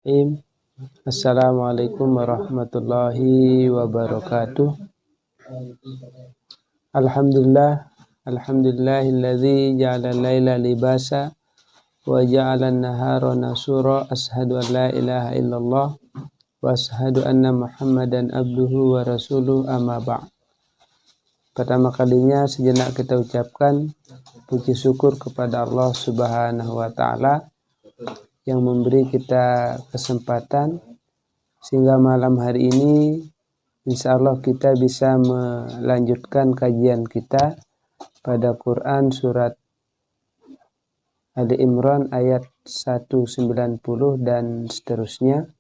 Bismillahirrahmanirrahim. Assalamualaikum warahmatullahi wabarakatuh. Alhamdulillahilladzi ja'ala al-laila libasa wa ja'ala an-nahara nasura. Ashhadu an la ilaha illallah wa ashhadu anna Muhammadan abduhu wa rasuluh, amma ba'd. Pertama kalinya sejenak kita ucapkan puji syukur kepada Allah Subhanahu wa taala yang memberi kita kesempatan sehingga malam hari ini insya Allah kita bisa melanjutkan kajian kita pada Quran surat Ali Imran ayat 190 dan seterusnya.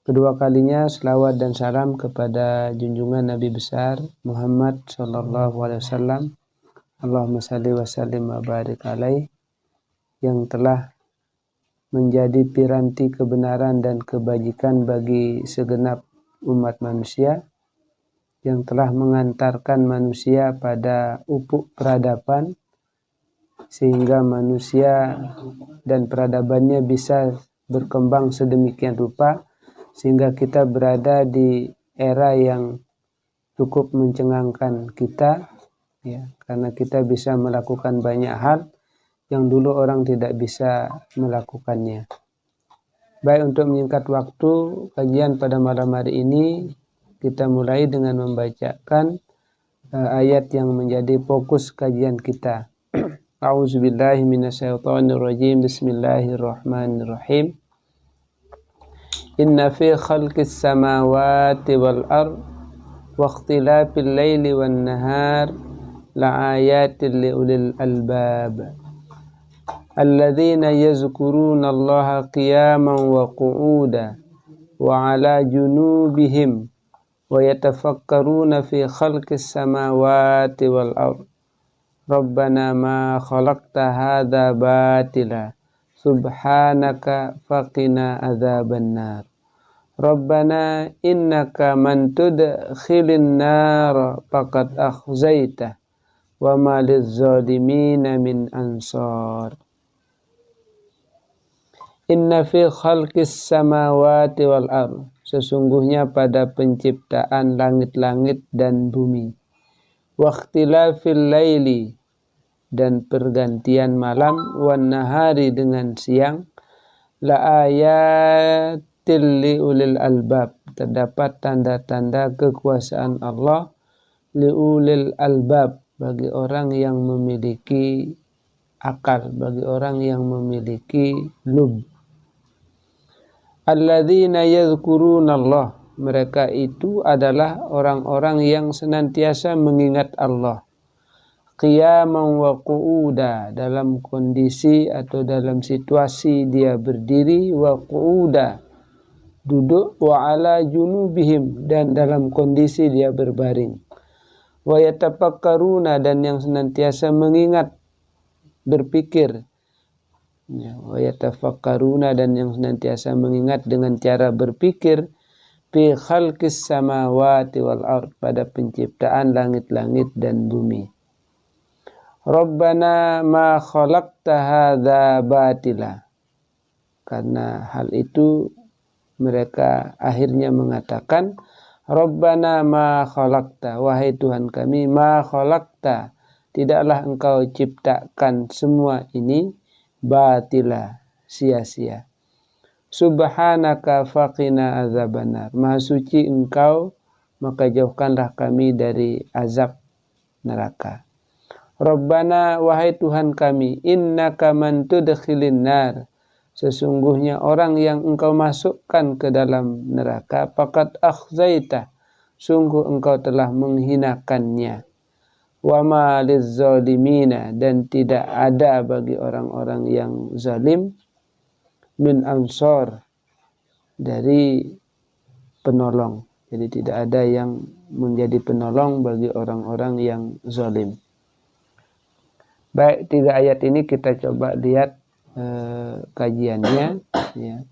Kedua kalinya selawat dan salam kepada junjungan Nabi besar Muhammad SAW. Allahumma salli wa sallim wa barik alaih, yang telah menjadi piranti kebenaran dan kebajikan bagi segenap umat manusia, yang telah mengantarkan manusia pada ufuk peradaban sehingga manusia dan peradabannya bisa berkembang sedemikian rupa sehingga kita berada di era yang cukup mencengangkan kita, ya, karena kita bisa melakukan banyak hal yang dulu orang tidak bisa melakukannya. Baik, untuk menyingkat waktu kajian pada malam hari ini, kita mulai dengan membacakan ayat yang menjadi fokus kajian kita. A'udzubillahi minasyaitonirrajim. Bismillahirrahmanirrahim. Inna fi khalqis samawati wal ard wa ikhtilafil laili wan nahar la'ayatin liulil albab. الذين يذكرون الله قياما وقعودا وعلى جنوبهم ويتفكرون في خلق السماوات والأرض ربنا ما خلقت هذا باطلا سبحانك فقنا عذاب النار ربنا إنك من تدخل النار فقد أخزيته وما للظالمين من أنصار. Inna fi khalqis samawati wal ard, sesungguhnya pada penciptaan langit-langit dan bumi, wa ikhtilafil laili, dan pergantian malam, wan nahari, dengan siang, la ayatil liulil albab, terdapat tanda-tanda kekuasaan Allah, liulil albab, bagi orang yang memiliki akal, bagi orang yang memiliki lub. Alladzina yadhkuruna Allah, mereka itu adalah orang-orang yang senantiasa mengingat Allah. Qiyaman wa qu'uda, dalam kondisi atau dalam situasi dia berdiri, wa qu'uda, duduk, wa ala junubihim, dan dalam kondisi dia berbaring. Wa yatafakkaruna, dan yang senantiasa mengingat, berpikir. Wa yatafakkaruna, dan yang senantiasa mengingat dengan cara berpikir, fi khalqis samawati wal ard, pada penciptaan langit-langit dan bumi. Rabbana ma khalaqta hadza batila, karena hal itu mereka akhirnya mengatakan, Rabbana ma khalaqta, wahai Tuhan kami, ma khalaqta, tidaklah engkau ciptakan semua ini batila, sia-sia. Subhanaka faqina azabannar, maha suci engkau, maka jauhkanlah kami dari azab neraka. Rabbana, wahai Tuhan kami, innaka man tudkhilin nar, sesungguhnya orang yang engkau masukkan ke dalam neraka, faqad akhzaita, sungguh engkau telah menghinakannya. Wa ma lizzalimina, dan tidak ada bagi orang-orang yang zalim, min ansor, dari penolong. Jadi tidak ada yang menjadi penolong bagi orang-orang yang zalim. Baik, 3 ayat ini kita coba lihat kajiannya, ya.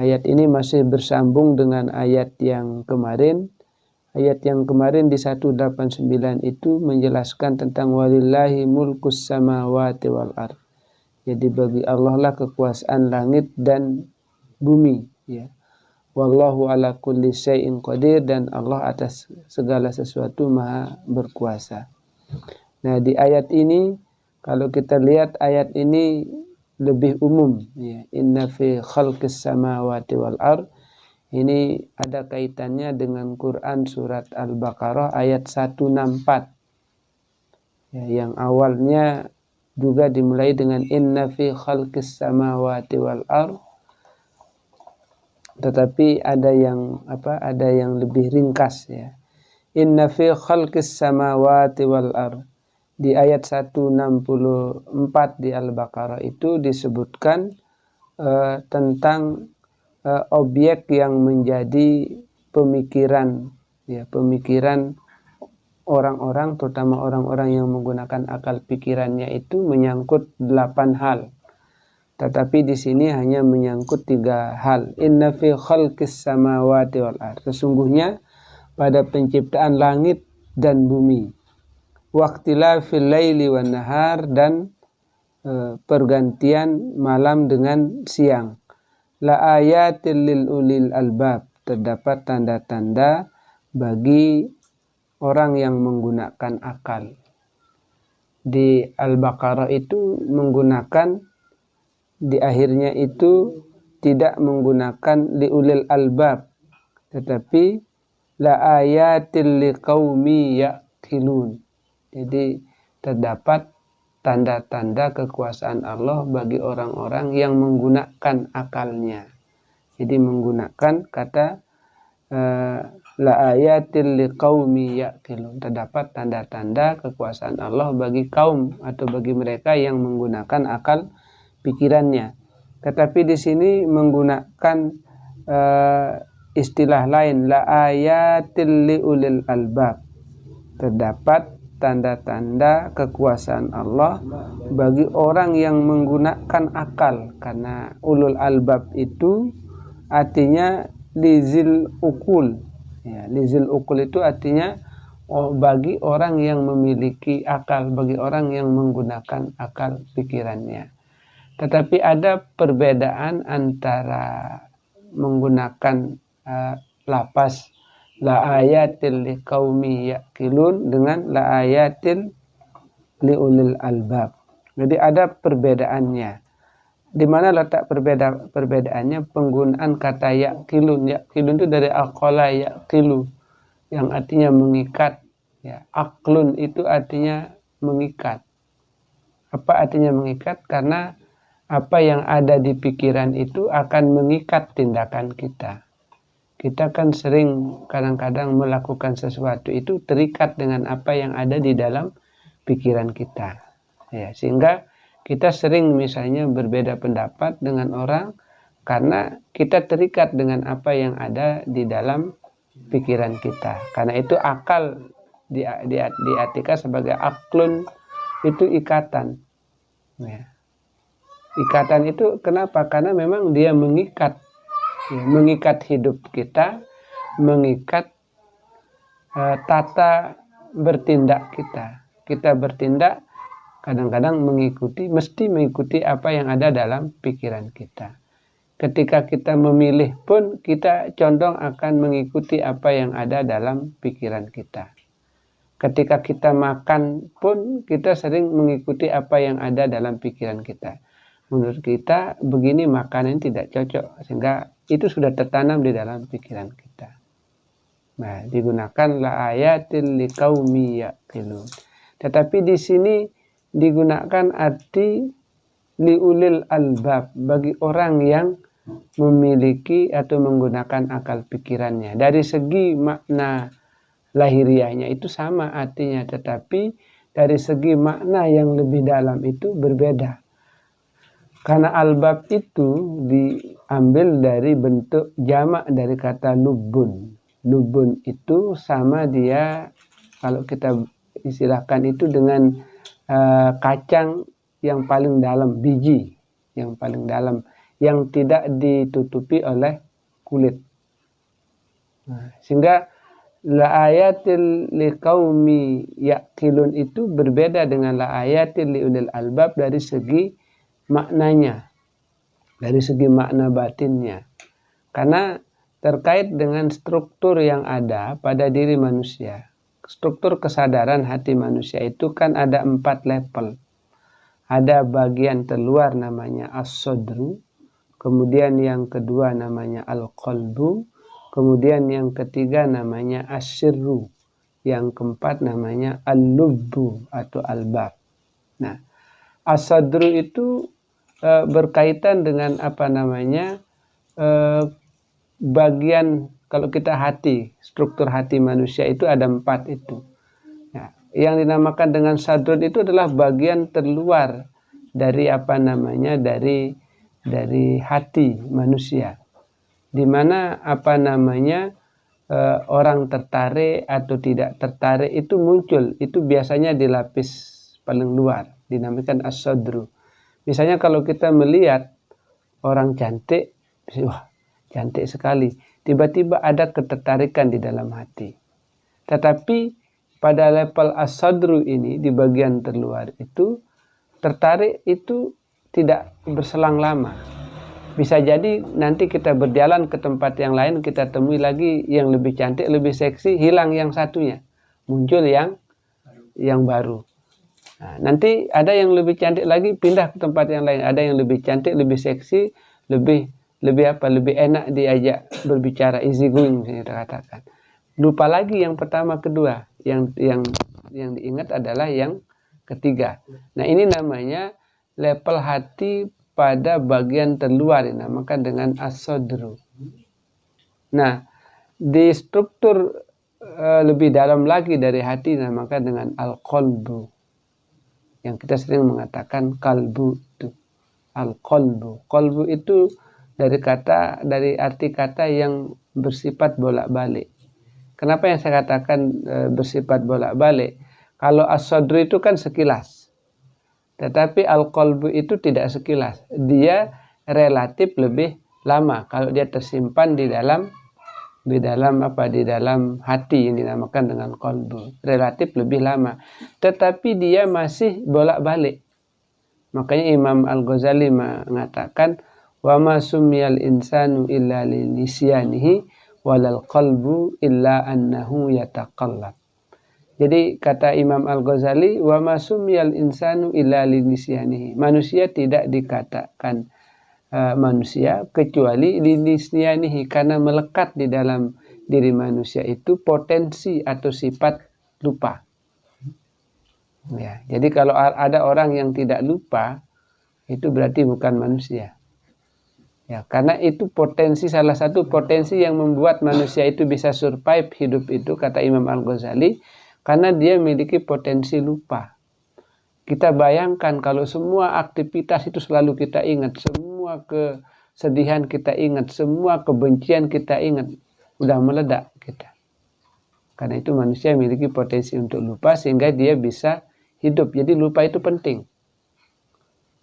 Ayat ini masih bersambung dengan ayat yang kemarin. Ayat yang kemarin di 189 itu menjelaskan tentang walillahi mulkus samawati wal ard, Jadi bagi Allah lah kekuasaan langit dan bumi, ya. Wallahu ala kulli syai'in qadir, dan Allah atas segala sesuatu maha berkuasa. Nah, di ayat ini kalau kita lihat ayat ini lebih umum, ya. Inna fi khalqis samawati wal ard. Ini ada kaitannya dengan Quran surat Al-Baqarah ayat 164. Ya, yang awalnya juga dimulai dengan inna fi khalqis samawati wal ard, tetapi ada yang lebih ringkas, ya. Inna fi khalqis samawati wal ard. Di ayat 164 di Al-Baqarah itu disebutkan tentang objek yang menjadi pemikiran, ya, pemikiran orang-orang, terutama orang-orang yang menggunakan akal pikirannya itu menyangkut 8 hal. Tetapi di sini hanya menyangkut 3 hal. Inna fi khalqis samawati wal ard. Sesungguhnya pada penciptaan langit dan bumi. Waqtilafil laili wan nahar, dan pergantian malam dengan siang. La ayatil lil ulil albab. Terdapat tanda-tanda bagi orang yang menggunakan akal. Di Al-Baqarah itu menggunakan, di akhirnya itu tidak menggunakan liulil albab, tetapi la ayatil liqaumi yaqilun. Jadi terdapat tanda-tanda kekuasaan Allah bagi orang-orang yang menggunakan akalnya. Jadi menggunakan kata la ayatil liqaumi yaqilun. Terdapat tanda-tanda kekuasaan Allah bagi kaum atau bagi mereka yang menggunakan akal pikirannya. Tetapi di sini menggunakan istilah lain, la ayatil liulil albab. Terdapat tanda-tanda kekuasaan Allah bagi orang yang menggunakan akal, karena ulul albab itu artinya lizil ukul, ya. Lizil ukul itu artinya bagi orang yang memiliki akal, bagi orang yang menggunakan akal pikirannya. Tetapi ada perbedaan antara menggunakan lapas la ayatil liqaumi yaqilun dengan la ayatil liulil albab. Jadi ada perbedaannya. Di mana letak perbedaannya? Penggunaan kata yaqilun. Yaqilun itu dari aqala yaqilu, yang artinya mengikat, ya. Aqlun itu artinya mengikat. Apa artinya mengikat? Karena apa yang ada di pikiran itu akan mengikat tindakan kita. Kita kan sering kadang-kadang melakukan sesuatu itu terikat dengan apa yang ada di dalam pikiran kita, ya. Sehingga kita sering misalnya berbeda pendapat dengan orang karena kita terikat dengan apa yang ada di dalam pikiran kita. Karena itu akal diartikan sebagai aklun, itu ikatan, ya. Ikatan itu kenapa? Karena memang dia mengikat, ya, mengikat hidup kita, mengikat tata bertindak kita. Kita bertindak kadang-kadang mesti mengikuti apa yang ada dalam pikiran kita. Ketika kita memilih pun kita condong akan mengikuti apa yang ada dalam pikiran kita. Ketika kita makan pun kita sering mengikuti apa yang ada dalam pikiran kita. Menurut kita begini makanan tidak cocok, sehingga itu sudah tertanam di dalam pikiran kita. Nah, digunakan la ayatil liqaumi yaqilun. Tetapi di sini digunakan arti liulil albab, bagi orang yang memiliki atau menggunakan akal pikirannya. Dari segi makna lahiriahnya itu sama artinya, tetapi dari segi makna yang lebih dalam itu berbeda. Karena albab itu diambil dari bentuk jamak dari kata lubun. Lubun itu sama dia, kalau kita istilahkan itu dengan kacang yang paling dalam, biji yang paling dalam, yang tidak ditutupi oleh kulit. Nah, sehingga la ayatil liqaumi yaqilun itu berbeda dengan la ayatil liulil albab dari segi maknanya, dari segi makna batinnya. Karena terkait dengan struktur yang ada pada diri manusia. Struktur kesadaran hati manusia itu kan ada 4 level. Ada bagian terluar namanya as-sadru, kemudian yang kedua namanya al-qalbu, kemudian yang ketiga namanya as-sirru, yang keempat namanya al-lubbu atau al-bab. Nah, as-sadru itu berkaitan dengan bagian, kalau kita hati, struktur hati manusia itu ada 4 itu. Nah, yang dinamakan dengan sadrun itu adalah bagian terluar dari dari hati manusia, di mana orang tertarik atau tidak tertarik itu muncul, itu biasanya di lapis paling luar, dinamakan as-sadru. Misalnya kalau kita melihat orang cantik, wah cantik sekali, tiba-tiba ada ketertarikan di dalam hati. Tetapi pada level as-sadru ini, di bagian terluar itu, tertarik itu tidak berselang lama. Bisa jadi nanti kita berjalan ke tempat yang lain, kita temui lagi yang lebih cantik, lebih seksi, hilang yang satunya, muncul yang baru. Nah, nanti ada yang lebih cantik lagi, pindah ke tempat yang lain, ada yang lebih cantik, lebih seksi, lebih enak diajak berbicara, easy going kita katakan. Lupa lagi yang pertama, kedua, yang diingat adalah yang ketiga. Nah, ini namanya level hati pada bagian terluar, dinamakan dengan as-sadru. Nah, di struktur lebih dalam lagi dari hati dinamakan dengan al-qalbu, yang kita sering mengatakan kalbu itu. Al-qalbu. Qalbu itu dari arti kata yang bersifat bolak-balik. Kenapa yang saya katakan bersifat bolak-balik? Kalau as-sadru itu kan sekilas. Tetapi al-qalbu itu tidak sekilas. Dia relatif lebih lama kalau dia tersimpan di dalam hati yang dinamakan dengan qalbu. Relatif lebih lama. Tetapi dia masih bolak-balik. Makanya Imam Al-Ghazali mengatakan, wa ma sumiyal insanu illa linisyanihi walal qalbu illa annahu yataqallab. Jadi kata Imam Al-Ghazali, wa ma sumiyal insanu illa linisyanihi. Manusia tidak dikatakan manusia kecuali linisyanihi, karena melekat di dalam diri manusia itu potensi atau sifat lupa. Ya, jadi kalau ada orang yang tidak lupa, itu berarti bukan manusia. Ya, karena itu salah satu potensi yang membuat manusia itu bisa survive hidup itu, kata Imam Al-Ghazali, karena dia memiliki potensi lupa. Kita bayangkan kalau semua aktivitas itu selalu kita ingat, semua kesedihan kita ingat, semua kebencian kita ingat, udah meledak kita. Karena itu manusia memiliki potensi untuk lupa sehingga dia bisa hidup. Jadi lupa itu penting.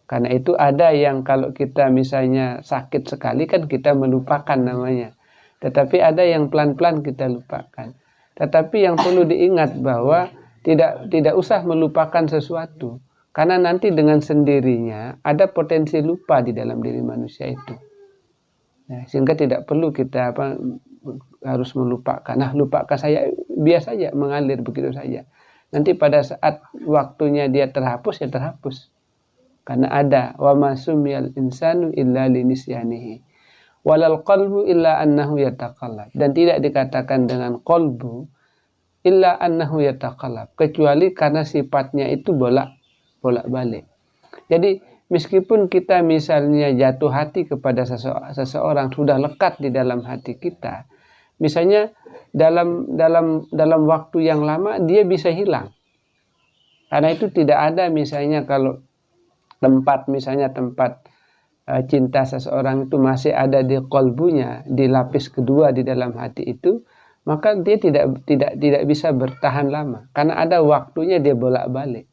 Karena itu ada yang kalau kita misalnya sakit sekali kan kita melupakan namanya. Tetapi ada yang pelan-pelan kita lupakan. Tetapi yang perlu diingat bahwa tidak usah melupakan sesuatu. Karena nanti dengan sendirinya ada potensi lupa di dalam diri manusia itu. Nah, sehingga tidak perlu kita harus melupakan. Nah, lupakan saya biasa saja, mengalir begitu saja. Nanti pada saat waktunya dia terhapus, ya terhapus. Karena ada wa masumiyal insanu illa linisyanihi walal qalbu illa annahu yataqallab. Dan tidak dikatakan dengan qalbu illa annahu yataqallab, kecuali karena sifatnya itu bolak-balik. Jadi meskipun kita misalnya jatuh hati kepada seseorang, sudah lekat di dalam hati kita, misalnya dalam waktu yang lama dia bisa hilang. Karena itu tidak ada misalnya kalau tempat cinta seseorang itu masih ada di qalbunya, di lapis kedua di dalam hati itu, maka dia tidak bisa bertahan lama. Karena ada waktunya dia bolak-balik.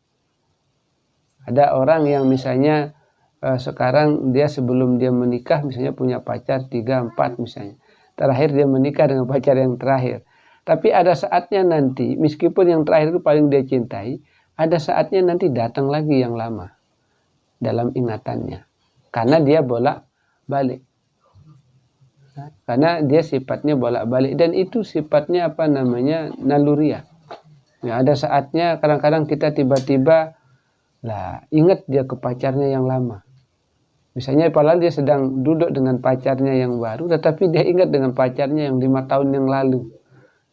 Ada orang yang misalnya sekarang dia sebelum dia menikah misalnya punya pacar 3, 4 misalnya. Terakhir dia menikah dengan pacar yang terakhir. Tapi ada saatnya nanti, meskipun yang terakhir itu paling dia cintai, ada saatnya nanti datang lagi yang lama. dalam ingatannya. Karena dia bolak-balik. Karena dia sifatnya bolak-balik dan itu sifatnya naluriah. Ya, ada saatnya kadang-kadang kita tiba-tiba ingat dia ke pacarnya yang lama. Misalnya padahal dia sedang duduk dengan pacarnya yang baru, tetapi dia ingat dengan pacarnya yang 5 tahun yang lalu.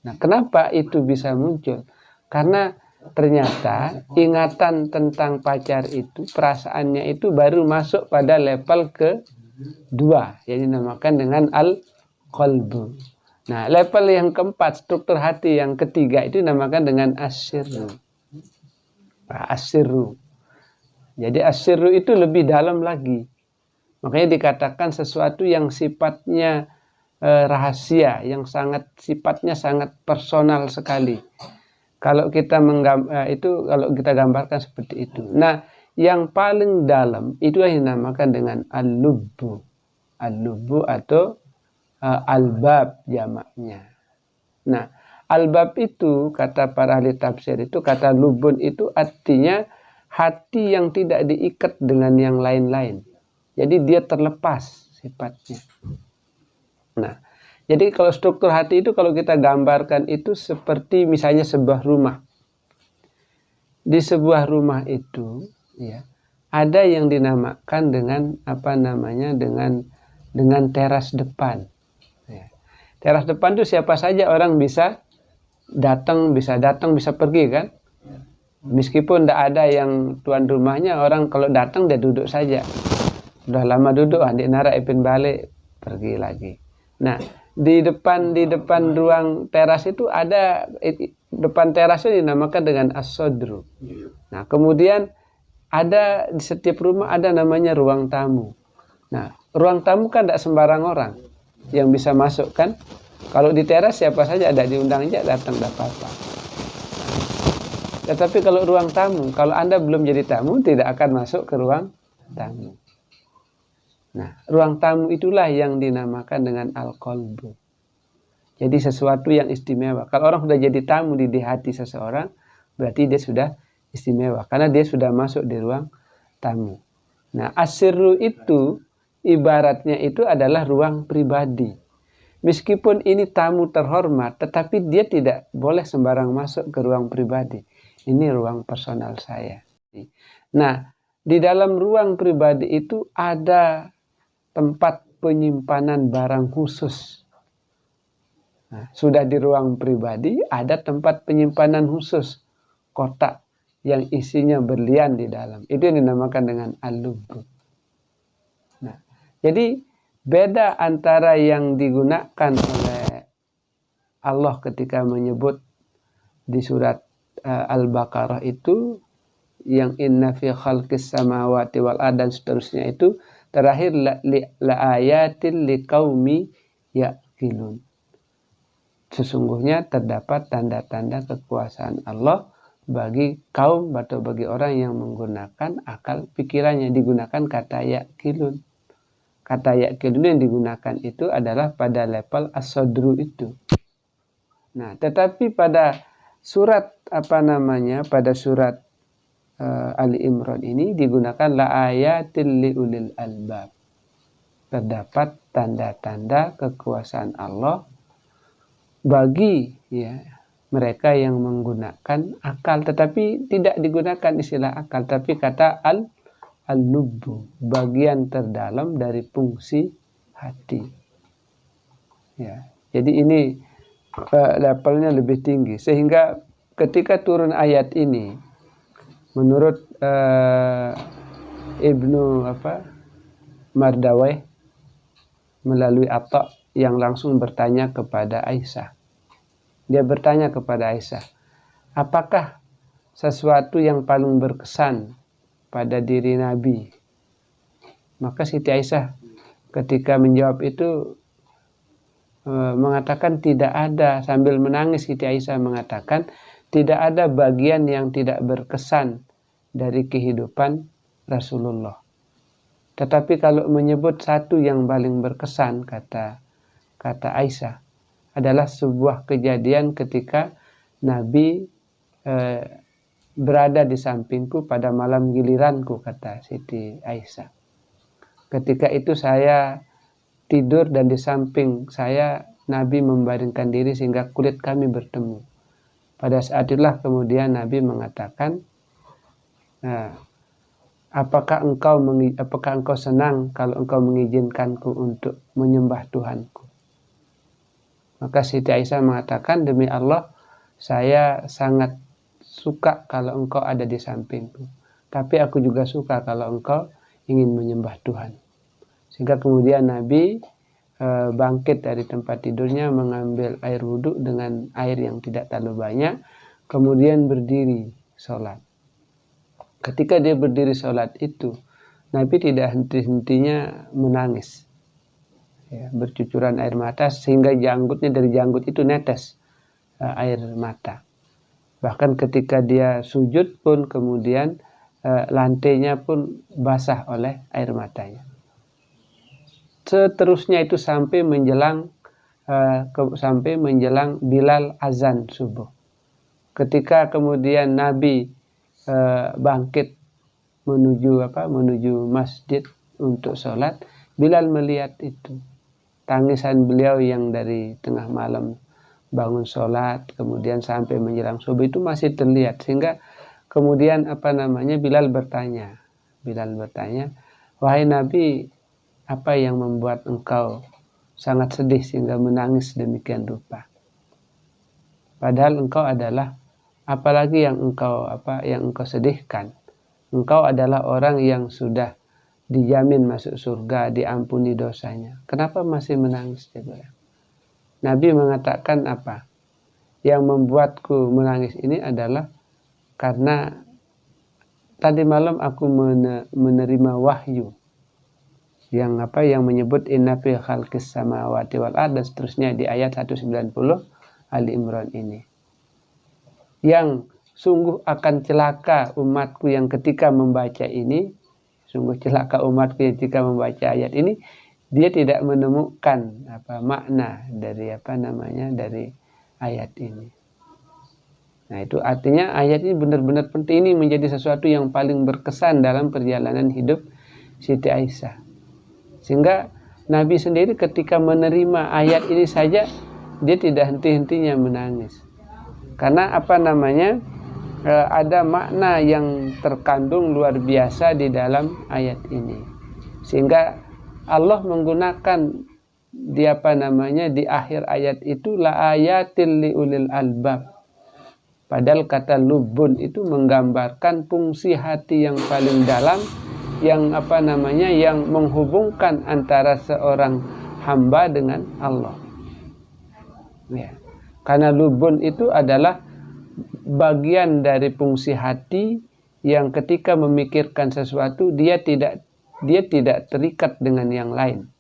Nah, kenapa itu bisa muncul? Karena ternyata ingatan tentang pacar itu, perasaannya itu baru masuk pada level kedua, yang dinamakan dengan al-qalbu. Nah, level yang keempat, struktur hati yang ketiga itu dinamakan dengan as-sirru. As-sirru. Jadi as-sirru itu lebih dalam lagi. Makanya dikatakan sesuatu yang sifatnya rahasia, yang sifatnya sangat personal sekali. Kalau kita kalau kita gambarkan seperti itu. Nah, yang paling dalam itu yang dinamakan dengan al-lubbu. Al-lubbu atau al-bab jamaknya. Nah, al-bab itu kata para ahli tafsir itu, kata lubun itu artinya hati yang tidak diikat dengan yang lain-lain. Jadi dia terlepas sifatnya. Nah, jadi kalau struktur hati itu kalau kita gambarkan itu seperti misalnya sebuah rumah. Di sebuah rumah itu ya, ada yang dinamakan dengan dengan teras depan. Ya. Teras depan itu siapa saja orang bisa datang, bisa pergi kan? Meskipun tidak ada yang tuan rumahnya, orang kalau datang dia duduk saja. Udah lama duduk, adik nara ipin balik, pergi lagi. Nah, di depan ruang teras itu ada, depan teras itu dinamakan dengan as-sodru. Nah, kemudian ada di setiap rumah ada namanya ruang tamu. Nah, ruang tamu kan tidak sembarang orang yang bisa masuk kan. Kalau di teras siapa saja ada diundang aja datang, tidak apa-apa. Tetapi kalau ruang tamu, kalau Anda belum jadi tamu tidak akan masuk ke ruang tamu. Nah, ruang tamu itulah yang dinamakan dengan al-qalbu. Jadi sesuatu yang istimewa. Kalau orang sudah jadi tamu di hati seseorang, berarti dia sudah istimewa. Karena dia sudah masuk di ruang tamu. Nah, as-sirru itu ibaratnya itu adalah ruang pribadi. Meskipun ini tamu terhormat, tetapi dia tidak boleh sembarang masuk ke ruang pribadi. Ini ruang personal saya. Nah, di dalam ruang pribadi itu ada tempat penyimpanan barang khusus. Nah, sudah di ruang pribadi ada tempat penyimpanan khusus, kotak yang isinya berlian di dalam. Itu yang dinamakan dengan al-lubbu. Nah, jadi beda antara yang digunakan oleh Allah ketika menyebut di surat Al-Baqarah itu yang inna fi khalqis samawati wal ardh dan seterusnya itu terakhir la ayatin liqaumi yaqilun. Sesungguhnya terdapat tanda-tanda kekuasaan Allah bagi kaum atau bagi orang yang menggunakan akal pikirannya. Digunakan kata yaqilun. Kata yaqilun yang digunakan itu adalah pada level as-sodru itu. Nah, tetapi pada surat pada surat Ali Imran ini digunakan la ayatil liulil albab. Terdapat tanda-tanda kekuasaan Allah bagi mereka yang menggunakan akal, tetapi tidak digunakan istilah akal, tapi kata al-lubbu, bagian terdalam dari fungsi hati. Ya, jadi ini levelnya lebih tinggi, sehingga ketika turun ayat ini, menurut Ibnu Mardawai melalui Atta yang langsung bertanya kepada Aisyah. Dia bertanya kepada Aisyah, apakah sesuatu yang paling berkesan pada diri Nabi? Maka Siti Aisyah ketika menjawab itu mengatakan tidak ada, sambil menangis Siti Aisyah mengatakan tidak ada bagian yang tidak berkesan dari kehidupan Rasulullah. Tetapi kalau menyebut satu yang paling berkesan, kata Aisyah, adalah sebuah kejadian ketika Nabi berada di sampingku pada malam giliranku, kata Siti Aisyah. Ketika itu saya tidur dan di samping saya Nabi membaringkan diri sehingga kulit kami bertemu. Pada saat itulah kemudian Nabi mengatakan, apakah engkau senang kalau engkau mengizinkanku untuk menyembah Tuhanku? Maka Siti Aisyah mengatakan, demi Allah, saya sangat suka kalau engkau ada di sampingku. Tapi aku juga suka kalau engkau ingin menyembah Tuhan. Sehingga kemudian Nabi bangkit dari tempat tidurnya, mengambil air wudhu dengan air yang tidak terlalu banyak, kemudian berdiri sholat. Ketika dia berdiri sholat itu, Nabi tidak henti-hentinya menangis. Ya, bercucuran air mata sehingga dari janggut itu netes air mata. Bahkan ketika dia sujud pun kemudian lantainya pun basah oleh air matanya. Seterusnya itu sampai menjelang Bilal azan subuh. Ketika kemudian Nabi bangkit menuju masjid untuk sholat, Bilal melihat itu. Tangisan beliau yang dari tengah malam bangun sholat, kemudian sampai menjelang subuh itu masih terlihat. Sehingga kemudian Bilal bertanya, wahai Nabi, apa yang membuat engkau sangat sedih sehingga menangis demikian rupa? Padahal engkau adalah, apalagi yang engkau sedihkan? Engkau adalah orang yang sudah dijamin masuk surga, diampuni dosanya. Kenapa masih menangis? Nabi mengatakan apa? Yang membuatku menangis ini adalah karena tadi malam aku menerima wahyu yang menyebut inna fi khalqis samawati wal ardh, dan seterusnya di ayat 190 Ali Imran ini. Yang sungguh akan celaka umatku yang ketika membaca ini, ayat ini, dia tidak menemukan makna dari dari ayat ini. Nah, itu artinya ayat ini benar-benar penting, ini menjadi sesuatu yang paling berkesan dalam perjalanan hidup Siti Aisyah. Sehingga Nabi sendiri ketika menerima ayat ini saja dia tidak henti-hentinya menangis. Karena ada makna yang terkandung luar biasa di dalam ayat ini. Sehingga Allah menggunakan di akhir ayat itu la ayatil liulil albab. Padahal kata lubun itu menggambarkan fungsi hati yang paling dalam, yang yang menghubungkan antara seorang hamba dengan Allah. Ya. Karena lubun itu adalah bagian dari fungsi hati yang ketika memikirkan sesuatu dia tidak terikat dengan yang lain.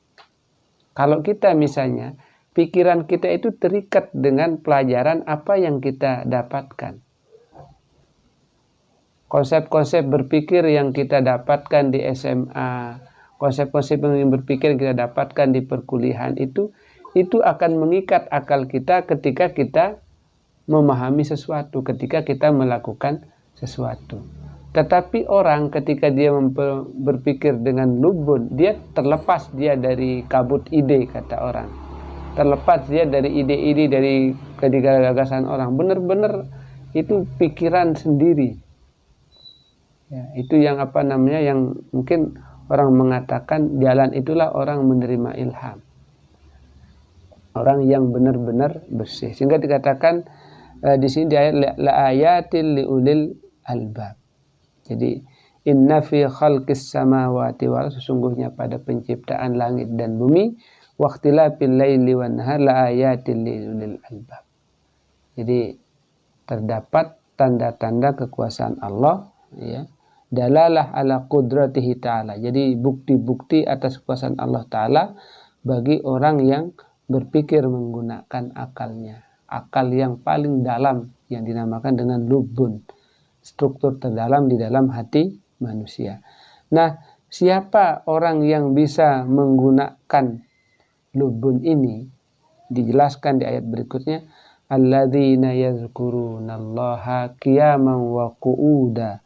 Kalau kita misalnya pikiran kita itu terikat dengan pelajaran apa yang kita dapatkan. Konsep-konsep berpikir yang kita dapatkan di SMA, konsep-konsep yang berpikir yang kita dapatkan di perkuliahan itu akan mengikat akal kita ketika kita memahami sesuatu, ketika kita melakukan sesuatu. Tetapi orang ketika dia berpikir dengan lubun, dia terlepas dari kabut ide, kata orang. Terlepas dia dari ide-ide, dari gagasan orang. Benar-benar itu pikiran sendiri. Ya, itu yang yang mungkin orang mengatakan jalan itulah orang menerima ilham. Orang yang benar-benar bersih. Sehingga dikatakan di sini di ayat la ayatil liulil albab. Jadi inna fi khalqis samawati wal, sesungguhnya pada penciptaan langit dan bumi, waqtilafil laili wan nahar la ayatil liulil albab. Jadi terdapat tanda-tanda kekuasaan Allah, ya. Dalalah ala qudratihi ta'ala. Jadi bukti-bukti atas kekuasaan Allah Ta'ala bagi orang yang berpikir menggunakan akalnya. Akal yang paling dalam yang dinamakan dengan lubun. Struktur terdalam di dalam hati manusia. Nah, siapa orang yang bisa menggunakan lubun ini? Dijelaskan di ayat berikutnya. alladzina yazkurunallaha qiyaman wa qu'uda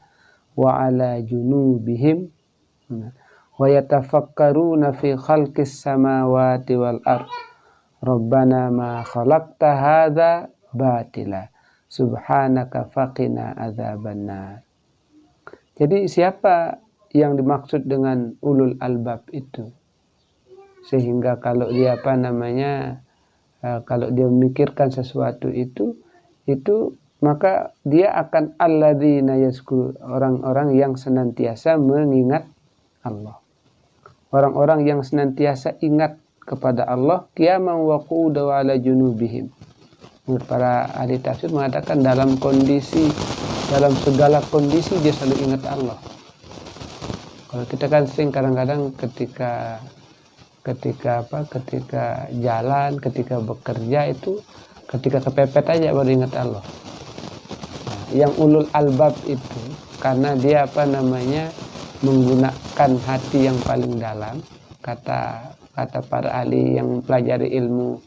wa ala junubihim wa yatafakkaruna fi khalqis samawati wal ard rabbana ma khalaqta hadza batila subhanaka faqina adzabannar. Jadi siapa yang dimaksud dengan ulul albab itu? Sehingga kalau dia kalau dia memikirkan sesuatu itu maka dia akan alladzina yazkur, orang-orang yang senantiasa mengingat Allah. Orang-orang yang senantiasa ingat kepada Allah qiyaman wa qu'udan wa ala junubihim. Para ahli tafsir mengatakan dalam segala kondisi dia selalu ingat Allah. Kalau kita kan sering kadang-kadang ketika jalan, ketika bekerja itu, ketika kepepet aja baru ingat Allah. Nah, yang ulul albab itu karena dia menggunakan hati yang paling dalam, kata para ahli yang mempelajari ilmu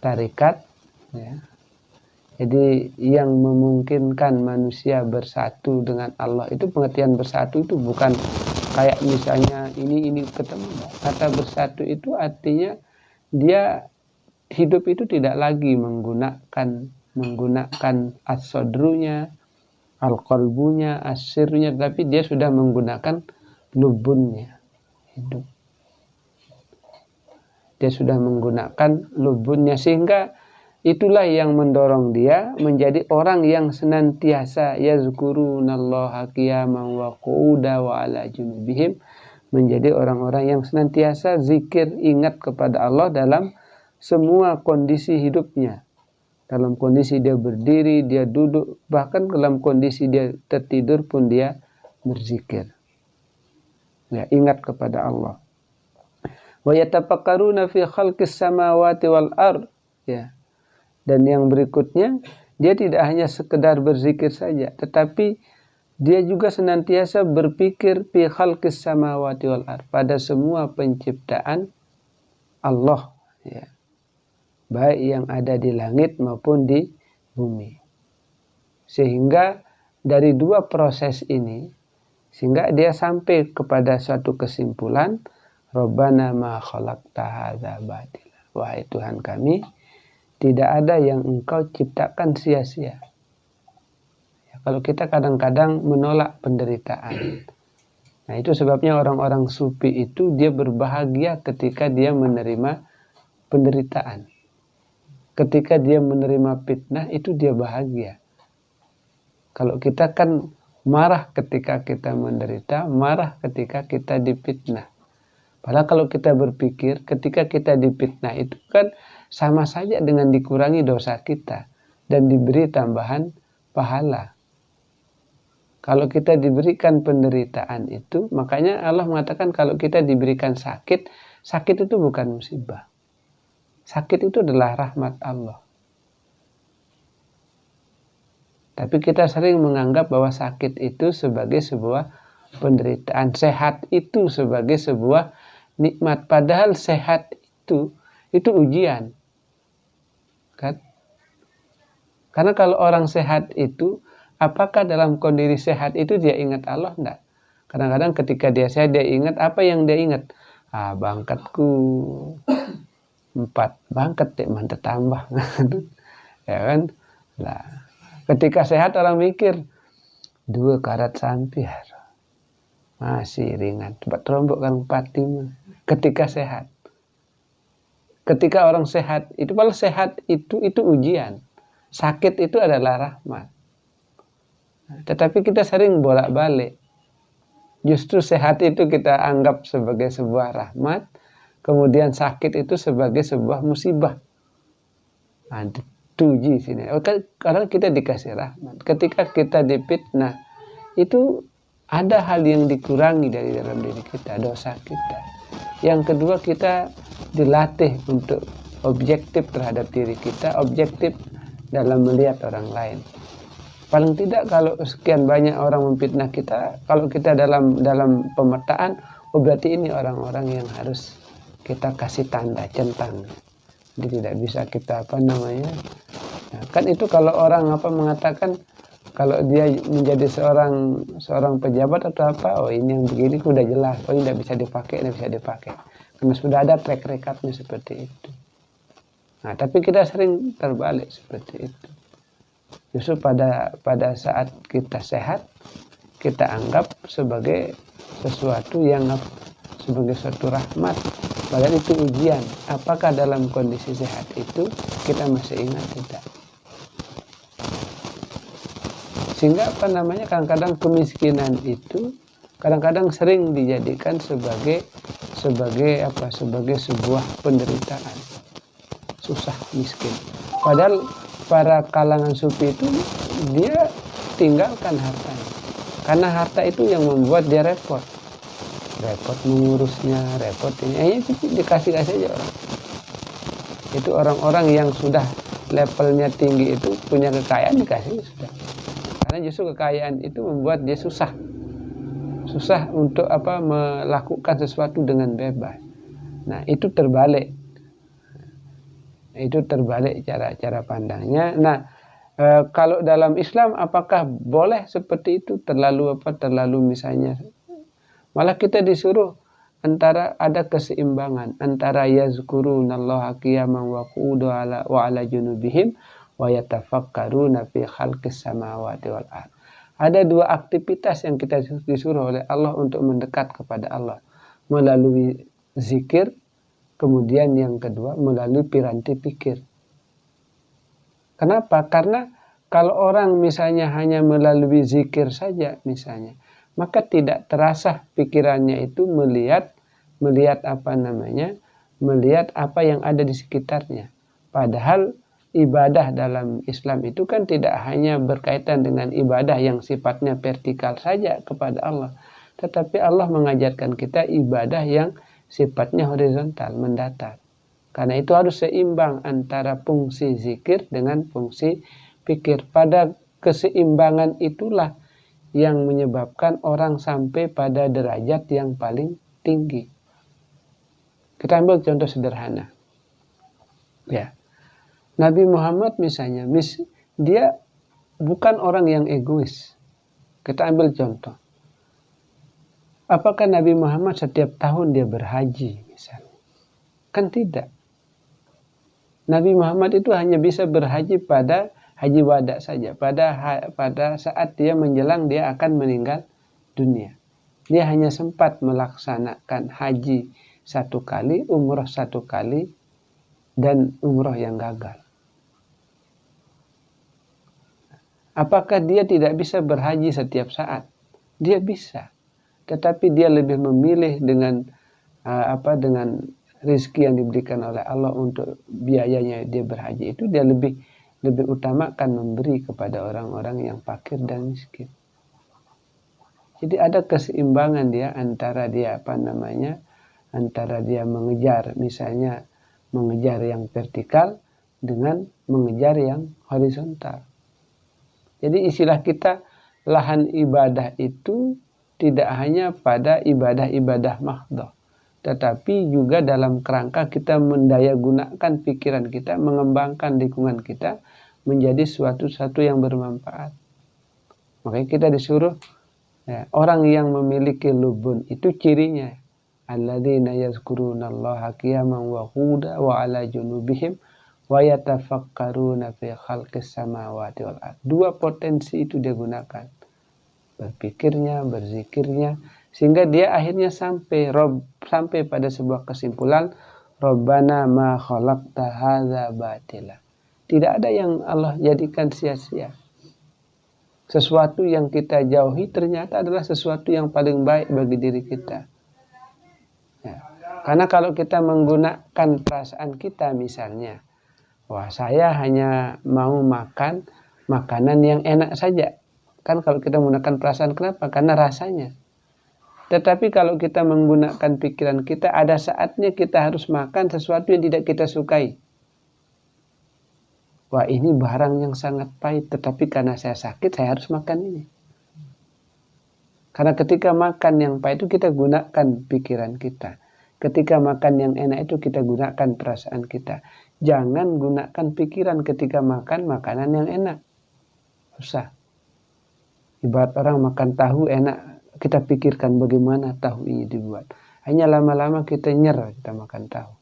tarikat, ya. Jadi yang memungkinkan manusia bersatu dengan Allah itu, pengertian bersatu itu bukan kayak misalnya ini ketemu. Kata bersatu itu artinya dia hidup itu tidak lagi menggunakan as-sadrunya, al-qalbunya, as-sirrunya, tapi dia sudah menggunakan lubunnya, hidup. Dia sudah menggunakan lubunnya, sehingga itulah yang mendorong dia menjadi orang yang senantiasa yazkurunallaha qiyaman wa qu'udan wa ala junubihim, menjadi orang-orang yang senantiasa zikir, ingat kepada Allah dalam semua kondisi hidupnya. Dalam kondisi dia berdiri, dia duduk, bahkan dalam kondisi dia tertidur pun dia berzikir. Ya, ingat kepada Allah. Wa yatafakkaruna fi khalqis samawati wal ard. Ya. Dan yang berikutnya, dia tidak hanya sekedar berzikir saja, tetapi dia juga senantiasa berpikir fi khalqis samawati wal ard, pada semua penciptaan Allah, ya. Baik yang ada di langit maupun di bumi. Sehingga dari dua proses ini, sehingga dia sampai kepada suatu kesimpulan, Rabbana ma khalaqta hadza batila. Wahai Tuhan kami, tidak ada yang Engkau ciptakan sia-sia. Ya, kalau kita kadang-kadang menolak penderitaan. Nah, itu sebabnya orang-orang sufi itu dia berbahagia ketika dia menerima penderitaan. Ketika dia menerima fitnah itu dia bahagia. Kalau kita kan marah ketika kita menderita, marah ketika kita difitnah. Padahal kalau kita berpikir ketika kita difitnah itu kan sama saja dengan dikurangi dosa kita dan diberi tambahan pahala. Kalau kita diberikan penderitaan itu, makanya Allah mengatakan kalau kita diberikan sakit, sakit itu bukan musibah. Sakit itu adalah rahmat Allah. Tapi kita sering menganggap bahwa sakit itu sebagai sebuah penderitaan, sehat itu sebagai sebuah nikmat. Padahal sehat itu ujian. Kan? Karena kalau orang sehat itu, apakah dalam kondisi sehat itu dia ingat Allah? Enggak. Kadang-kadang ketika dia sehat, dia ingat apa yang dia ingat? Bangkatku 4 bangkat dek mantap tambah. Ya kan? Lah, ketika sehat orang mikir 2 karat sampir. Masih ringan. Cepat terombok kan 45. Ketika sehat. Ketika orang sehat itu, kalau sehat itu ujian. Sakit itu adalah rahmat. Tetapi kita sering bolak-balik. Justru sehat itu kita anggap sebagai sebuah rahmat, kemudian sakit itu sebagai sebuah musibah. Tuji sini. Karena kita dikasih rahmat. Ketika kita difitnah, itu ada hal yang dikurangi dari dalam diri kita, dosa kita. Yang kedua, kita dilatih untuk objektif terhadap diri kita, objektif dalam melihat orang lain. Paling tidak kalau sekian banyak orang memfitnah kita, kalau kita dalam pemetaan, berarti ini orang-orang yang harus kita kasih tanda centang. Jadi tidak bisa kita Nah, kan itu kalau orang mengatakan kalau dia menjadi seorang pejabat atau apa, oh ini yang begini udah jelas, oh ini tidak bisa dipakai, karena sudah ada track recordnya seperti itu. Nah, tapi kita sering terbalik seperti itu. Justru pada saat kita sehat, kita anggap sebagai sesuatu yang sebagai suatu rahmat. Padahal itu ujian. Apakah dalam kondisi sehat itu kita masih ingat tidak? Sehingga kadang-kadang kemiskinan itu kadang-kadang sering dijadikan sebagai sebuah penderitaan. Susah, miskin. Padahal para kalangan sufi itu dia tinggalkan hartanya. Karena harta itu yang membuat dia repot mengurusnya, repot ini. Dikasih aja orang. Itu orang-orang yang sudah levelnya tinggi itu punya kekayaan dikasih sudah. Karena justru kekayaan itu membuat dia susah untuk melakukan sesuatu dengan bebas. Nah, itu terbalik cara pandangnya. Nah, kalau dalam Islam apakah boleh seperti itu, terlalu misalnya, malah kita disuruh ada keseimbangan antara yazkurunallaha qiyaman wa qu'udan wa ala junubihim wa yatafakkaruna fi khalqis samawati wal ard. Ada dua aktivitas yang kita disuruh oleh Allah untuk mendekat kepada Allah, melalui zikir, kemudian yang kedua melalui piranti pikir. Kenapa? Karena kalau orang misalnya hanya melalui zikir saja misalnya, maka tidak terasa pikirannya itu melihat apa yang ada di sekitarnya. Padahal ibadah dalam Islam itu kan tidak hanya berkaitan dengan ibadah yang sifatnya vertikal saja kepada Allah, tetapi Allah mengajarkan kita ibadah yang sifatnya horizontal, mendatar. Karena itu harus seimbang antara fungsi zikir dengan fungsi pikir. Pada keseimbangan itulah yang menyebabkan orang sampai pada derajat yang paling tinggi. Kita ambil contoh sederhana. Ya. Nabi Muhammad misalnya, dia bukan orang yang egois. Kita ambil contoh. Apakah Nabi Muhammad setiap tahun dia berhaji misalnya? Kan tidak. Nabi Muhammad itu hanya bisa berhaji pada haji wada saja. Pada saat dia menjelang dia akan meninggal dunia. Dia hanya sempat melaksanakan haji 1 kali, umroh 1 kali, dan umroh yang gagal. Apakah dia tidak bisa berhaji setiap saat? Dia bisa. Tetapi dia lebih memilih dengan rezeki yang diberikan oleh Allah untuk biayanya dia berhaji itu, dia lebih utamakan memberi kepada orang-orang yang fakir dan miskin. Jadi ada keseimbangan dia antara dia mengejar yang vertikal dengan mengejar yang horizontal. Jadi istilah kita lahan ibadah itu tidak hanya pada ibadah-ibadah mahdhah, tetapi juga dalam kerangka kita mendayagunakan pikiran kita, mengembangkan lingkungan kita menjadi suatu yang bermanfaat. Makanya kita disuruh orang yang memiliki lubun itu cirinya alladzina yazkurunallaha qiyaman wa qu'udan wa ala junubihim wa yatafakkaruna fi khalqis samawati wal ard. Dua potensi itu dia gunakan, berpikirnya, berzikirnya, sehingga dia akhirnya sampai pada sebuah kesimpulan, Rabbana ma khalaqta hadza batila. Tidak ada yang Allah jadikan sia-sia. Sesuatu yang kita jauhi ternyata adalah sesuatu yang paling baik bagi diri kita. Ya. Karena kalau kita menggunakan perasaan kita misalnya, wah saya hanya mau makan makanan yang enak saja. Kan kalau kita menggunakan perasaan, kenapa? Karena rasanya. Tetapi kalau kita menggunakan pikiran kita, ada saatnya kita harus makan sesuatu yang tidak kita sukai. Wah ini barang yang sangat pahit, tetapi karena saya sakit saya harus makan ini. Karena ketika makan yang pahit itu kita gunakan pikiran kita. ketika makan yang enak itu kita gunakan perasaan kita. Jangan gunakan pikiran ketika makan makanan yang enak. Susah. Ibarat orang makan tahu enak, kita pikirkan bagaimana tahu ini dibuat. Hanya lama-lama kita nyerah kita makan tahu.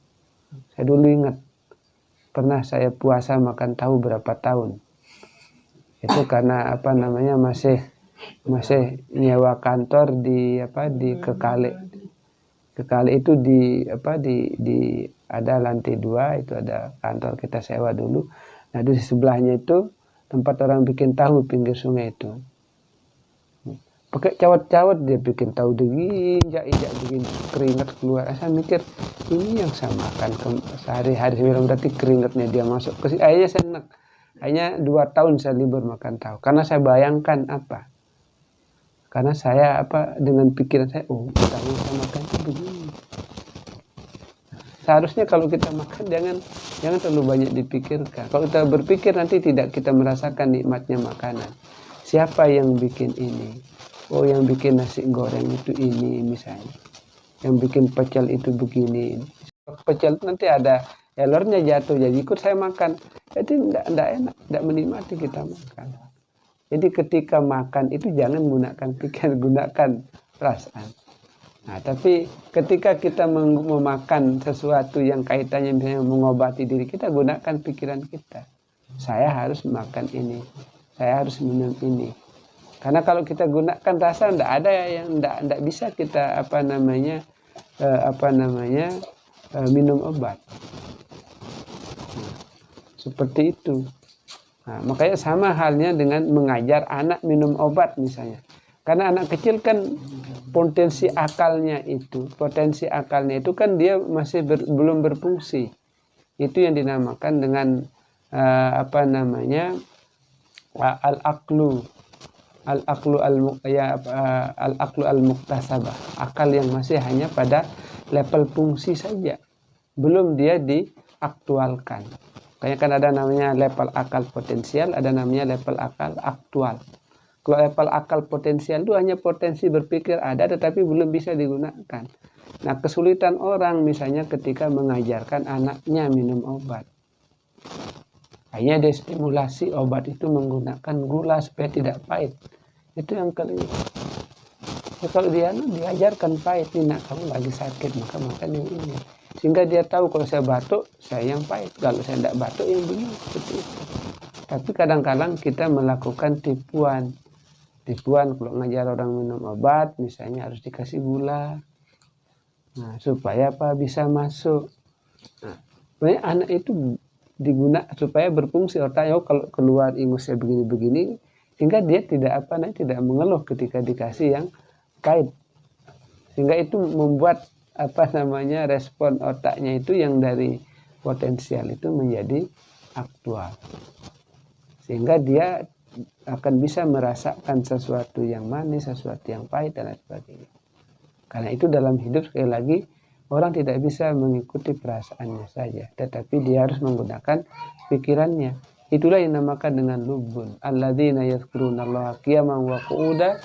Saya dulu ingat, pernah saya puasa makan tahu berapa tahun. Itu karena masih nyewa kantor di Kekale. Kekale itu di ada lantai 2, itu ada kantor kita sewa dulu. Nah di sebelahnya itu tempat orang bikin tahu pinggir sungai itu. Pakai cawat-cawat dia bikin tahu injak-injak begini, keringat keluar. Saya mikir ini yang saya makan sehari-hari, berarti keringatnya dia masuk ke sini. Akhirnya saya enak. Hanya 2 tahun saya libur makan tahu karena saya bayangkan karena saya dengan pikiran saya, tahu saya makan itu begini. Seharusnya kalau kita makan jangan terlalu banyak dipikirkan. Kalau kita berpikir nanti tidak kita merasakan nikmatnya makanan. Siapa yang bikin ini? Oh, yang bikin nasi goreng itu ini misalnya. Yang bikin pecel itu begini. Pecel itu nanti ada telurnya jatuh, jadi ikut saya makan. Jadi tidak enak, tidak menikmati kita makan. Jadi ketika makan itu jangan gunakan pikiran, gunakan perasaan. Nah, tapi ketika kita memakan sesuatu yang kaitannya misalnya mengobati diri kita, gunakan pikiran kita. Saya harus makan ini, saya harus minum ini. Karena kalau kita gunakan rasa, tidak ada yang tidak bisa kita minum obat. Nah, seperti itu. Nah, makanya sama halnya dengan mengajar anak minum obat misalnya. Karena anak kecil kan potensi akalnya itu kan dia masih belum berfungsi. Itu yang dinamakan dengan al-aqlu al-muktasabah, akal yang masih hanya pada level fungsi saja, belum dia diaktualkan. Kayak kan ada namanya level akal potensial, ada namanya level akal aktual. Kalau level akal potensial itu hanya potensi berpikir ada, tetapi belum bisa digunakan. Nah, kesulitan orang misalnya ketika mengajarkan anaknya minum obat. Hanya destimulasi obat itu menggunakan gula supaya tidak pahit. Itu yang keliru. Ya, kalau dia diajarkan pahit, nak kamu lagi sakit maka makan yang ini. Sehingga dia tahu kalau saya batuk, saya yang pahit. Kalau saya tidak batuk, yang begini. Seperti itu. Tapi kadang-kadang kita melakukan tipuan. Kalau ngajar orang minum obat, misalnya harus dikasih gula. Nah, supaya bisa masuk. Nah, sebenarnya anak itu digunakan supaya berfungsi otaknya. Kalau keluar ingusnya begini-begini, sehingga dia tidak mengeluh ketika dikasih yang kait. Sehingga itu membuat respon otaknya itu yang dari potensial itu menjadi aktual. Sehingga dia akan bisa merasakan sesuatu yang manis, sesuatu yang pahit dan lain sebagainya. Karena itu dalam hidup sekali lagi orang tidak bisa mengikuti perasaannya saja, tetapi dia harus menggunakan pikirannya. Itulah yang dinamakan dengan lubun. Alladzina yadhkurunallaha qiyaman wa qu'udan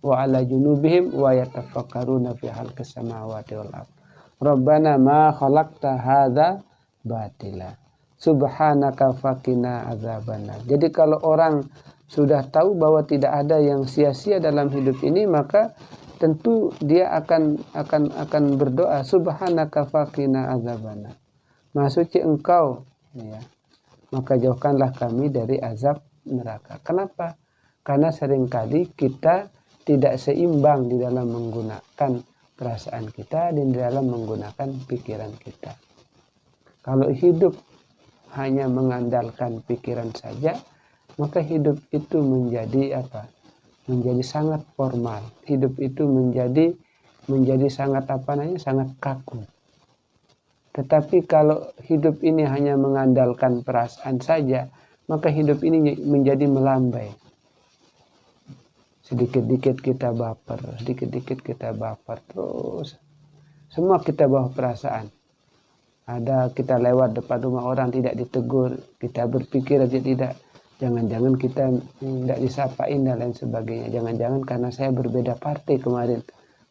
wa 'ala junubihim wa yatafakkaruna fi khalqis samawati wal ardh. Rabbana ma khalaqta hadza batila. Subhanaka faqina adzabannar. Jadi kalau orang sudah tahu bahwa tidak ada yang sia-sia dalam hidup ini, maka tentu dia akan berdoa, Subhanaka faqina adzabannar. Maha suci Engkau, ya. Maka jauhkanlah kami dari azab neraka. Kenapa? Karena seringkali kita tidak seimbang di dalam menggunakan perasaan kita dan di dalam menggunakan pikiran kita. Kalau hidup hanya mengandalkan pikiran saja, maka hidup itu menjadi menjadi sangat formal. Hidup itu menjadi sangat sangat kaku. Tetapi kalau hidup ini hanya mengandalkan perasaan saja, maka hidup ini menjadi melambai. Sedikit-dikit kita baper, terus semua kita bawa perasaan. Ada kita lewat depan rumah orang tidak ditegur, kita berpikir aja tidak, jangan-jangan kita tidak disapain dan lain sebagainya. Jangan-jangan karena saya berbeda partai kemarin,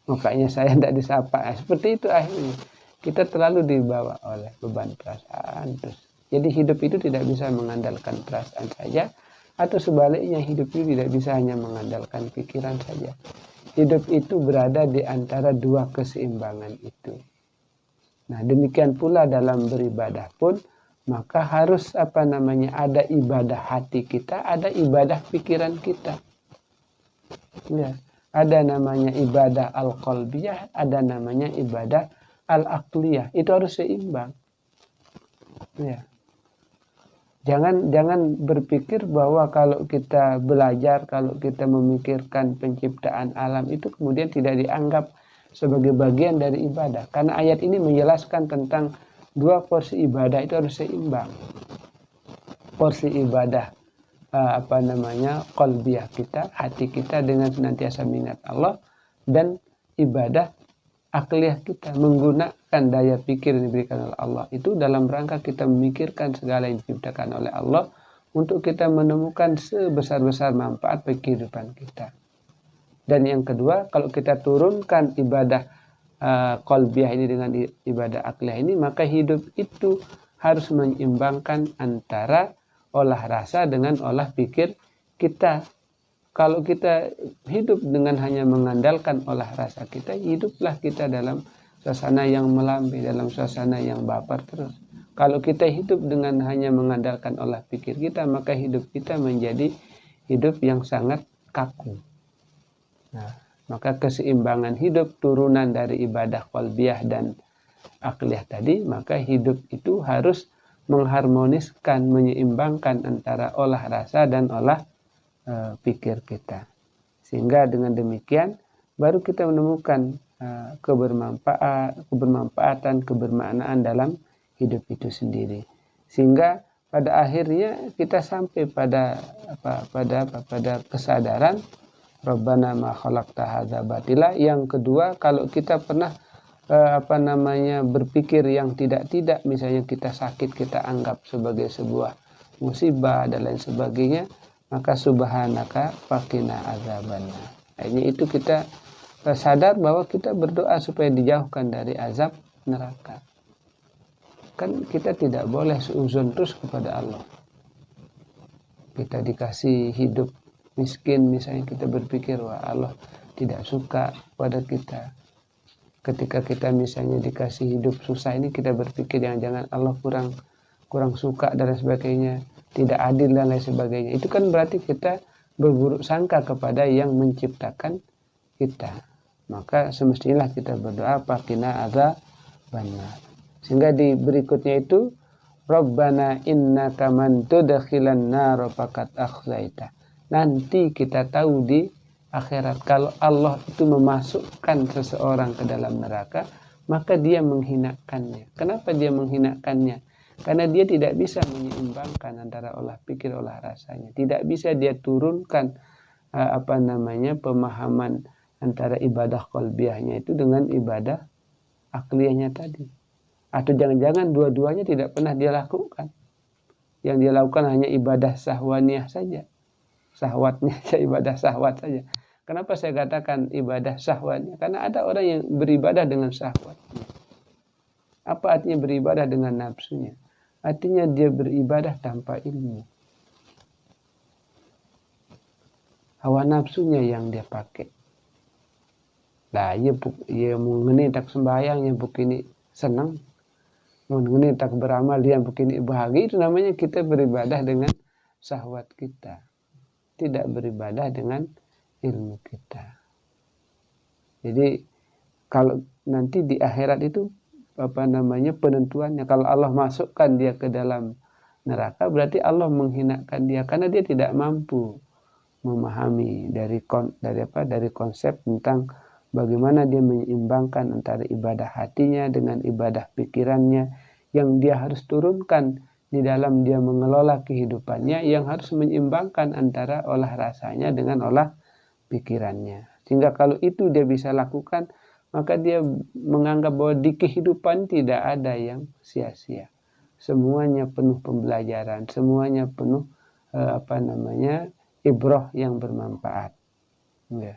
makanya saya tidak disapa. Seperti itu akhirnya kita terlalu dibawa oleh beban perasaan terus. Jadi hidup itu tidak bisa mengandalkan perasaan saja, atau sebaliknya hidup itu tidak bisa hanya mengandalkan pikiran saja. Hidup itu berada di antara dua keseimbangan itu. Nah, demikian pula dalam beribadah pun, maka harus ada ibadah hati kita, ada ibadah pikiran kita. Ya, ada namanya ibadah al-qalbiyah, ada namanya ibadah al-aqliyah. Itu harus seimbang. Ya. Jangan berpikir bahwa kalau kita belajar, kalau kita memikirkan penciptaan alam itu kemudian tidak dianggap sebagai bagian dari ibadah. Karena ayat ini menjelaskan tentang dua porsi ibadah itu harus seimbang. Porsi ibadah qalbiyah kita, hati kita dengan senantiasa mengingat Allah, dan ibadah akliyah kita menggunakan daya pikir yang diberikan oleh Allah itu dalam rangka kita memikirkan segala yang diciptakan oleh Allah untuk kita menemukan sebesar-besar manfaat bagi kehidupan kita. Dan yang kedua, kalau kita turunkan ibadah qalbiyah ini dengan ibadah akliyah ini, maka hidup itu harus menyeimbangkan antara olah rasa dengan olah pikir kita. Kalau kita hidup dengan hanya mengandalkan olah rasa kita, hiduplah kita dalam suasana yang melambai, dalam suasana yang baper terus. Kalau kita hidup dengan hanya mengandalkan olah pikir kita, maka hidup kita menjadi hidup yang sangat kaku. Nah, maka keseimbangan hidup turunan dari ibadah qalbiyah dan akliyah tadi, maka hidup itu harus mengharmoniskan, menyeimbangkan antara olah rasa dan olah pikir kita, sehingga dengan demikian baru kita menemukan kebermanfaatan, kebermaknaan dalam hidup itu sendiri, sehingga pada akhirnya kita sampai pada kesadaran Rabbana ma khalaqta hadza batila. Yang kedua, kalau kita pernah berpikir yang tidak, misalnya kita sakit kita anggap sebagai sebuah musibah dan lain sebagainya, maka subhanaka faqina azabannar. Akhirnya itu kita sadar bahwa kita berdoa supaya dijauhkan dari azab neraka. Kan kita tidak boleh suuzon terus kepada Allah. Kita dikasih hidup miskin, misalnya kita berpikir wah Allah tidak suka pada kita. Ketika kita misalnya dikasih hidup susah ini, kita berpikir jangan-jangan Allah kurang suka dan sebagainya, tidak adil dan lain sebagainya. Itu kan berarti kita berburuk sangka kepada yang menciptakan kita. Maka semestinya kita berdoa faqina adzabannar. Sehingga di berikutnya itu Rabbana innaka man tudkhilan nar faqad akhzaita. Nanti kita tahu di akhirat kalau Allah itu memasukkan seseorang ke dalam neraka, maka dia menghinakannya. Kenapa dia menghinakannya? Karena dia tidak bisa menyeimbangkan antara olah pikir, olah rasanya. Tidak bisa dia turunkan pemahaman antara ibadah qalbiyahnya itu dengan ibadah akliyahnya tadi. Atau jangan-jangan dua-duanya tidak pernah dia lakukan. Yang dia lakukan hanya ibadah sahwaniyah saja. Sahwatnya saja, ibadah sahwat saja. Kenapa saya katakan ibadah sahwaniyah? Karena ada orang yang beribadah dengan sahwatnya. Apa artinya beribadah dengan nafsunya? Artinya dia beribadah tanpa ilmu. Hawa nafsunya yang dia pakai. Nah, ia mengenai tak sembahyang, yang begini senang. Mengenai tak beramal, dia begini bahagia. Itu namanya kita beribadah dengan syahwat kita. Tidak beribadah dengan ilmu kita. Jadi kalau nanti di akhirat itu penentuannya, kalau Allah masukkan dia ke dalam neraka, berarti Allah menghinakan dia karena dia tidak mampu memahami dari konsep tentang bagaimana dia menyeimbangkan antara ibadah hatinya dengan ibadah pikirannya yang dia harus turunkan di dalam dia mengelola kehidupannya, yang harus menyeimbangkan antara olah rasanya dengan olah pikirannya. Sehingga kalau itu dia bisa lakukan, maka dia menganggap bahwa di kehidupan tidak ada yang sia-sia. Semuanya penuh pembelajaran, semuanya penuh ibrah yang bermanfaat. Ya.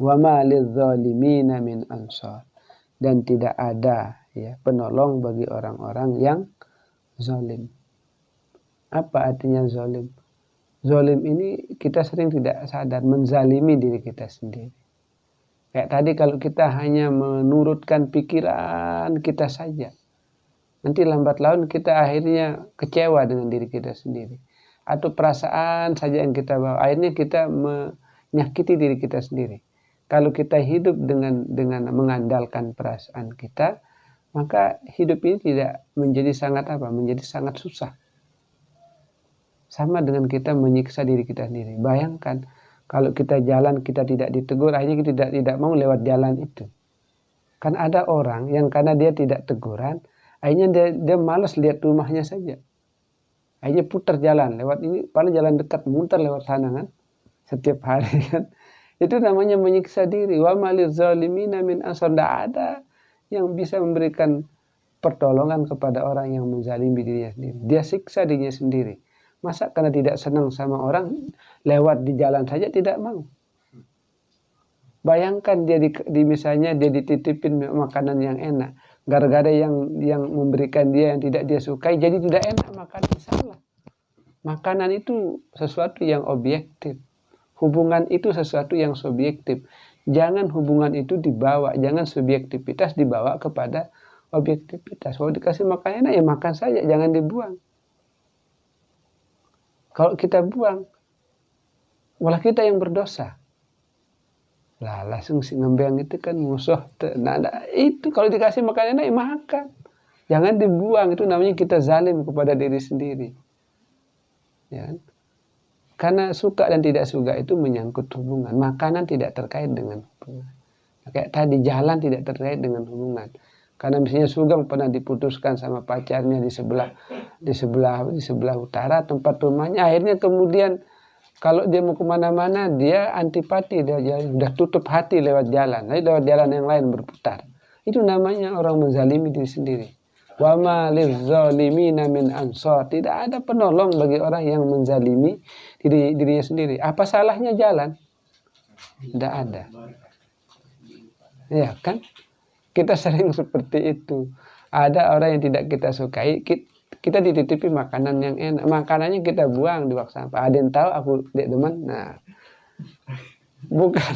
Wa ma lidzalimina min ansar. Dan tidak ada ya penolong bagi orang-orang yang zalim. Apa artinya zalim? Zalim ini kita sering tidak sadar menzalimi diri kita sendiri. Kayak tadi kalau kita hanya menurutkan pikiran kita saja, nanti lambat laun kita akhirnya kecewa dengan diri kita sendiri. Atau perasaan saja yang kita bawa, akhirnya kita menyakiti diri kita sendiri. Kalau kita hidup dengan mengandalkan perasaan kita, maka hidup ini tidak menjadi sangat menjadi sangat susah. Sama dengan kita menyiksa diri kita sendiri. Bayangkan kalau kita jalan kita tidak ditegur, akhirnya kita tidak mau lewat jalan itu. Kan ada orang yang karena dia tidak teguran, akhirnya dia malas lihat rumahnya saja. Akhirnya putar jalan lewat ini, paling jalan dekat, muter lewat sana kan, setiap hari kan. Itu namanya menyiksa diri. Wa malil zalimina min ansar. Tidak ada yang bisa memberikan pertolongan kepada orang yang menzalimi dirinya sendiri. Dia siksa dirinya sendiri. Masa karena tidak senang sama orang, lewat di jalan saja tidak mau. Bayangkan dia misalnya dia dititipin makanan yang enak, gara-gara yang memberikan dia yang tidak dia sukai, jadi tidak enak makan. Salah. Makanan itu sesuatu yang objektif. Hubungan itu sesuatu yang subjektif. Jangan hubungan itu dibawa, jangan subjektivitas dibawa kepada objektivitas. Kalau dikasih makan enak ya makan saja, jangan dibuang. Kalau kita buang, malah kita yang berdosa. Lah langsung si ngembeng itu kan musuh. Nah, itu kalau dikasih makan enak ya makan. Jangan dibuang, itu namanya kita zalim kepada diri sendiri. Ya. Karena suka dan tidak suka itu menyangkut hubungan. Makanan tidak terkait dengan hubungan. Kayak tadi jalan tidak terkait dengan hubungan. Karena misalnya Sugeng pernah diputuskan sama pacarnya di sebelah utara tempat rumahnya. Akhirnya kemudian kalau dia mau kemana-mana dia antipati, dia sudah tutup hati lewat jalan. Lalu lewat jalan yang lain berputar. Itu namanya orang menzalimi diri sendiri. Wa ma lizzalimina min ansar. Tidak ada penolong bagi orang yang menzalimi dirinya sendiri. Apa salahnya jalan? Tidak ada. Ya kan? Kita sering seperti itu. Ada orang yang tidak kita sukai, kita dititipi makanan yang enak, makanannya kita buang di bak sampah. Ada yang tahu aku tidak demen. Nah, bukan.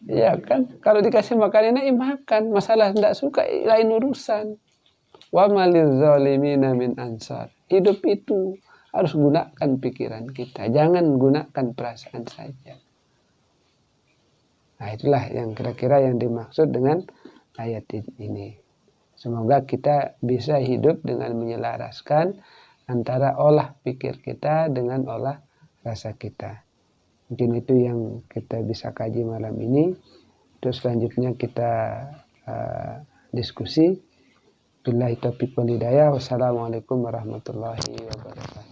Ya kan, kalau dikasih makanan enak, makan. Masalah tidak suka, lain urusan. Wa malil zalimina min ansar. Hidup itu harus gunakan pikiran kita, jangan gunakan perasaan saja. Nah, itulah yang kira-kira yang dimaksud dengan ayat ini. Semoga kita bisa hidup dengan menyelaraskan antara olah pikir kita dengan olah rasa kita. Mungkin itu yang kita bisa kaji malam ini. Terus selanjutnya kita diskusi. Billahi taufiq wal hidayah. Wassalamualaikum warahmatullahi wabarakatuh.